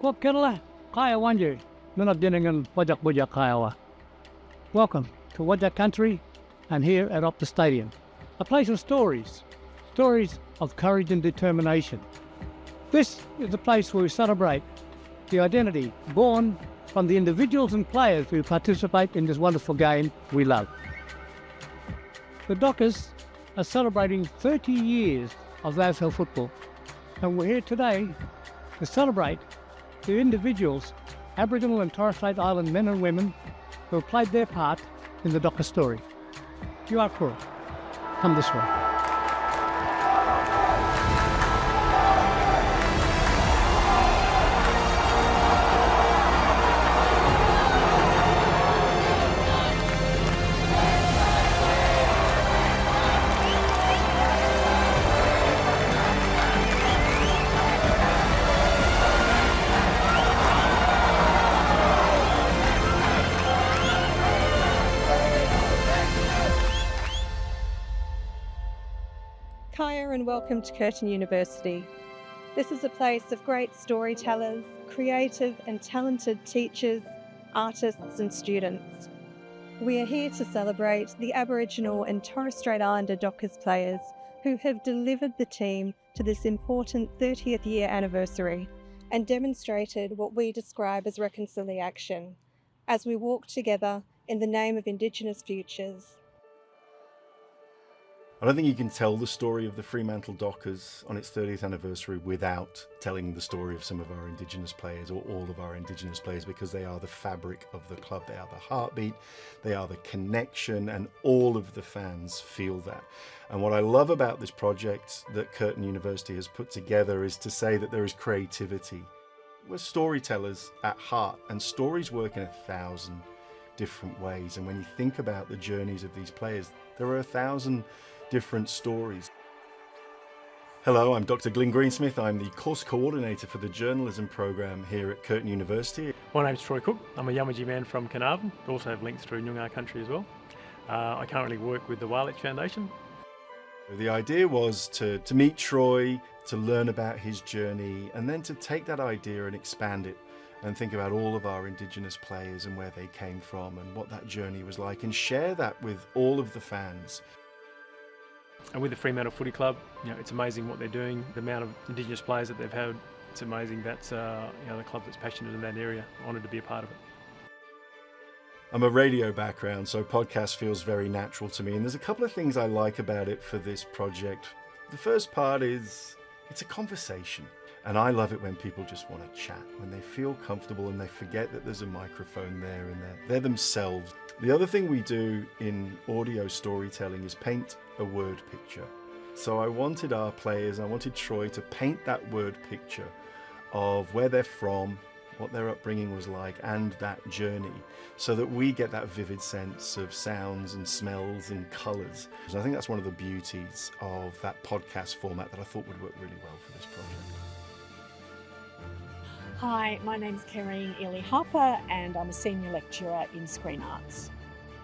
Kwap Kerala, Kaya Wanji, Nunab Dinningan, Wajak Bujak Kiowa. Welcome to Wajak country and here at Optus Stadium, a place of stories, stories of courage and determination. This is a place where we celebrate the identity born from the individuals and players who participate in this wonderful game we love. The Dockers are celebrating 30 years of AFL football, and we're here today to celebrate the individuals, Aboriginal and Torres Strait Island men and women who have played their part in the Docker story. You are cool. Come this way. Kaya and welcome to Curtin University. This is a place of great storytellers, creative and talented teachers, artists and students. We are here to celebrate the Aboriginal and Torres Strait Islander Dockers players who have delivered the team to this important 30th year anniversary and demonstrated what we describe as reconciliation as we walk together in the name of Indigenous futures. I don't think you can tell the story of the Fremantle Dockers on its 30th anniversary without telling the story of some of our Indigenous players, or all of our Indigenous players, because they are the fabric of the club. They are the heartbeat, they are the connection, and all of the fans feel that. And what I love about this project that Curtin University has put together is to say that there is creativity. We're storytellers at heart, and stories work in 1,000 different ways. And when you think about the journeys of these players, there are 1,000 different stories. Hello, I'm Dr. Glyn Greensmith. I'm the course coordinator for the journalism program here at Curtin University. My name's Troy Cook. I'm a Yamatji man from Carnarvon. Also have links through Noongar country as well. I currently work with the Walich Foundation. The idea was to meet Troy, to learn about his journey, and then to take that idea and expand it and think about all of our Indigenous players and where they came from and what that journey was like, and share that with all of the fans. And with the Fremantle Footy Club, it's amazing what they're doing, the amount of Indigenous players that they've had. It's amazing. That's the club that's passionate in that area. Honoured to be a part of it. I'm a radio background, so podcast feels very natural to me. And there's a couple of things I like about it for this project. The first part is it's a conversation. And I love it when people just want to chat, when they feel comfortable and they forget that there's a microphone there and they're themselves. The other thing we do in audio storytelling is paint a word picture. So I wanted our players, I wanted Troy to paint that word picture of where they're from, what their upbringing was like, and that journey, so that we get that vivid sense of sounds and smells and colours. So I think that's one of the beauties of that podcast format that I thought would work really well for this project. Hi, my name's Karine Ely Harper and I'm a senior lecturer in screen arts.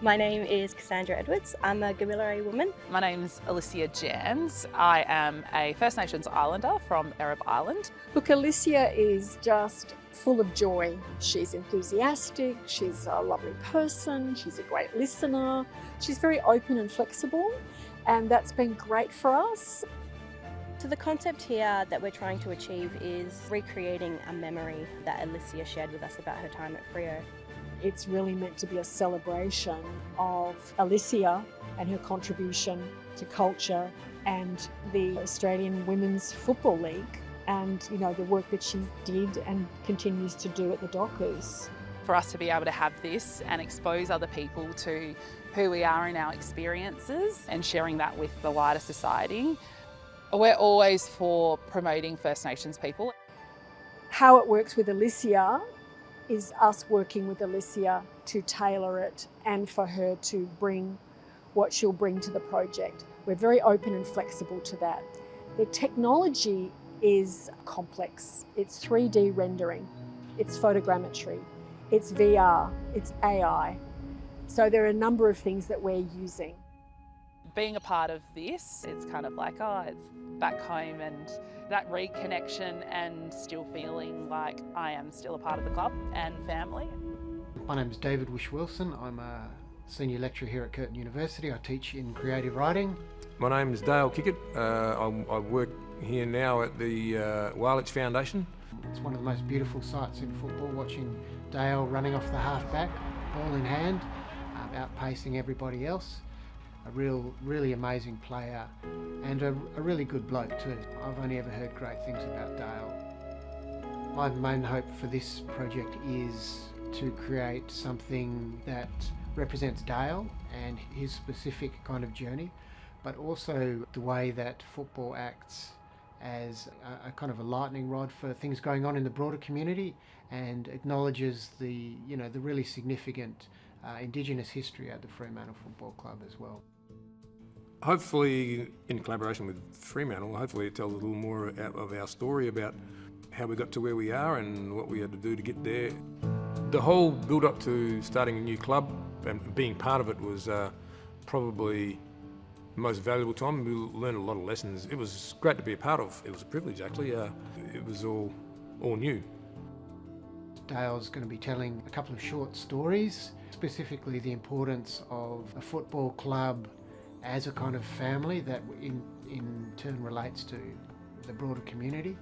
My name is Cassandra Edwards. I'm a Gamilaroi woman. My name's Alicia Jans. I am a First Nations Islander from Erebor Island. Look, Alicia is just full of joy. She's enthusiastic, she's a lovely person, she's a great listener, she's very open and flexible, and that's been great for us. So the concept here that we're trying to achieve is recreating a memory that Alicia shared with us about her time at Freo. It's really meant to be a celebration of Alicia and her contribution to culture and the Australian Women's Football League, and the work that she did and continues to do at the Dockers. For us to be able to have this and expose other people to who we are in our experiences and sharing that with the wider society. We're always for promoting First Nations people. How it works with Alicia is us working with Alicia to tailor it and for her to bring what she'll bring to the project. We're very open and flexible to that. The technology is complex. It's 3D rendering, it's photogrammetry, it's VR, it's AI. So there are a number of things that we're using. being a part of this, it's kind of like, oh, it's back home, and that reconnection and still feeling like I am still a part of the club and family. My name is David Wish-Wilson. I'm a senior lecturer here at Curtin University. I teach in creative writing. My name is Dale Kickett. I work here now at the Walich Foundation. It's one of the most beautiful sights in football, watching Dale running off the half-back, ball in hand, outpacing everybody else. A really amazing player, and a really good bloke too. I've only ever heard great things about Dale. My main hope for this project is to create something that represents Dale and his specific kind of journey, but also the way that football acts as a kind of a lightning rod for things going on in the broader community, and acknowledges the really significant Indigenous history at the Fremantle Football Club as well. Hopefully, in collaboration with Fremantle, hopefully it tells a little more of our story about how we got to where we are and what we had to do to get there. The whole build-up to starting a new club and being part of it was probably the most valuable time. We learned a lot of lessons. It was great to be a part of. It was a privilege, actually. It was all new. Dale's going to be telling a couple of short stories, specifically the importance of a football club as a kind of family that in turn relates to the broader community.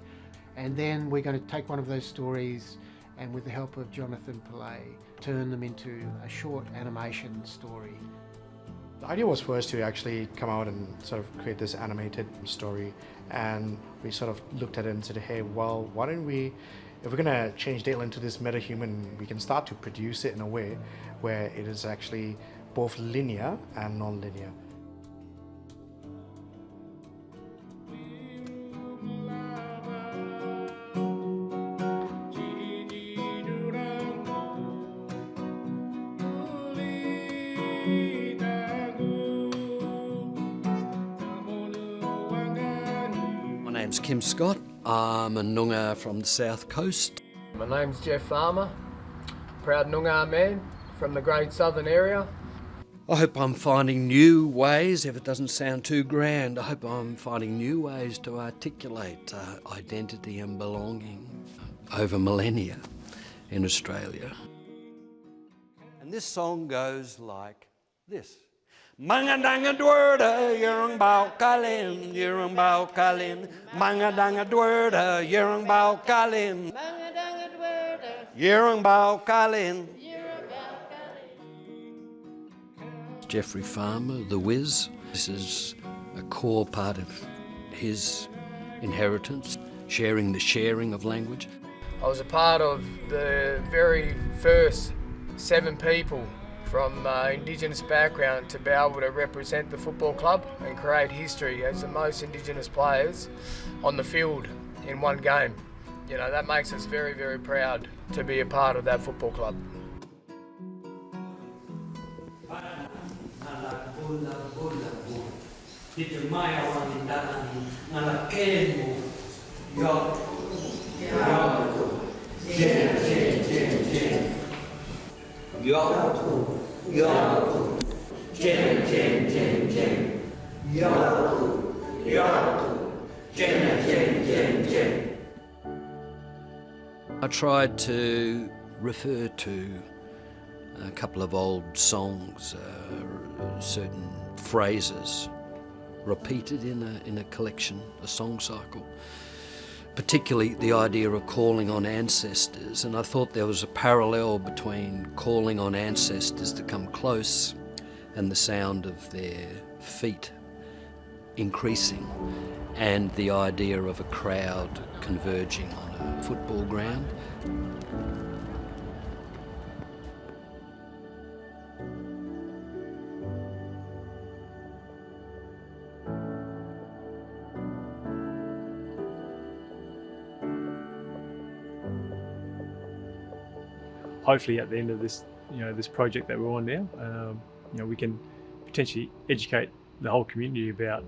And then we're going to take one of those stories and, with the help of Jonathan Pillay, turn them into a short animation story. The idea was for us to actually come out and sort of create this animated story, and we sort of looked at it and said, hey, well, why don't we, if we're going to change Dale into this meta-human, we can start to produce it in a way where it is actually both linear and non-linear. My name's Kim Scott. I'm a Noongar from the south coast. My name's Jeff Farmer, proud Noongar man from the Great Southern area. I hope I'm finding new ways, if it doesn't sound too grand, I hope I'm finding new ways to articulate identity and belonging over millennia in Australia. And this song goes like this. Mangadanga dwerda, yerung bao kalin, yerung bao kalin. Mangadanga dwerda, yerung bao kalin. Mangadanga dwerda, yerung bao kalin. Jeffrey Farmer, The Wiz. This is a core part of his inheritance, sharing the sharing of language. I was a part of the very first 7 people from Indigenous background to be able to represent the football club and create history as the most Indigenous players on the field in one game. You know, that makes us very, very proud to be a part of that football club. I tried to refer to a couple of old songs, certain phrases repeated in a collection, a song cycle, particularly the idea of calling on ancestors. And I thought there was a parallel between calling on ancestors to come close and the sound of their feet increasing, and the idea of a crowd converging on a football ground. Hopefully at the end of this, this project that we're on now, we can potentially educate the whole community about,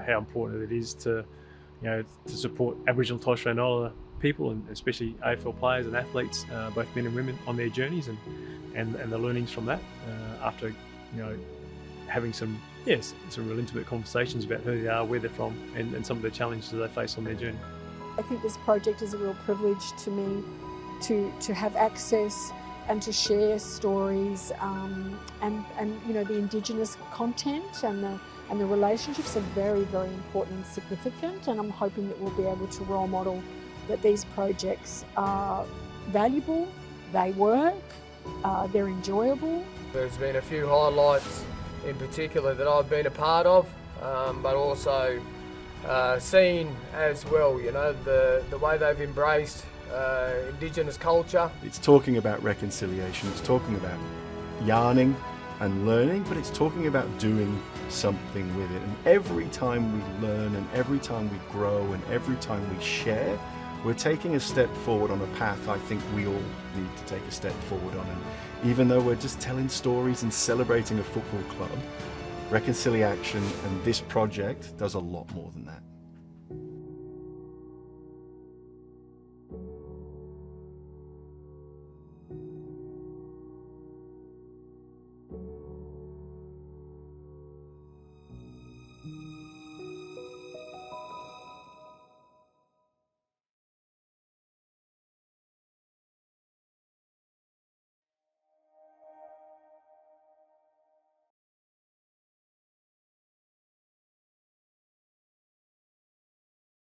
how important it is to, to support Aboriginal and Torres Strait Islander people, and especially AFL players and athletes, both men and women, on their journeys and the learnings from that. After, having some real intimate conversations about who they are, where they're from, and some of the challenges that they face on their journey. I think this project is a real privilege to me to have access and to share stories and you know, the Indigenous content and the relationships are very, very important and significant, and I'm hoping that we'll be able to role model that these projects are valuable, they work, they're enjoyable. There's been a few highlights in particular that I've been a part of, but also seen as well, you know, the way they've embraced Indigenous culture. It's talking about reconciliation, it's talking about yarning and learning, but it's talking about doing something with it. And every time we learn and every time we grow and every time we share, we're taking a step forward on a path I think we all need to take a step forward on. And even though we're just telling stories and celebrating a football club, Reconciliation and this project does a lot more than that.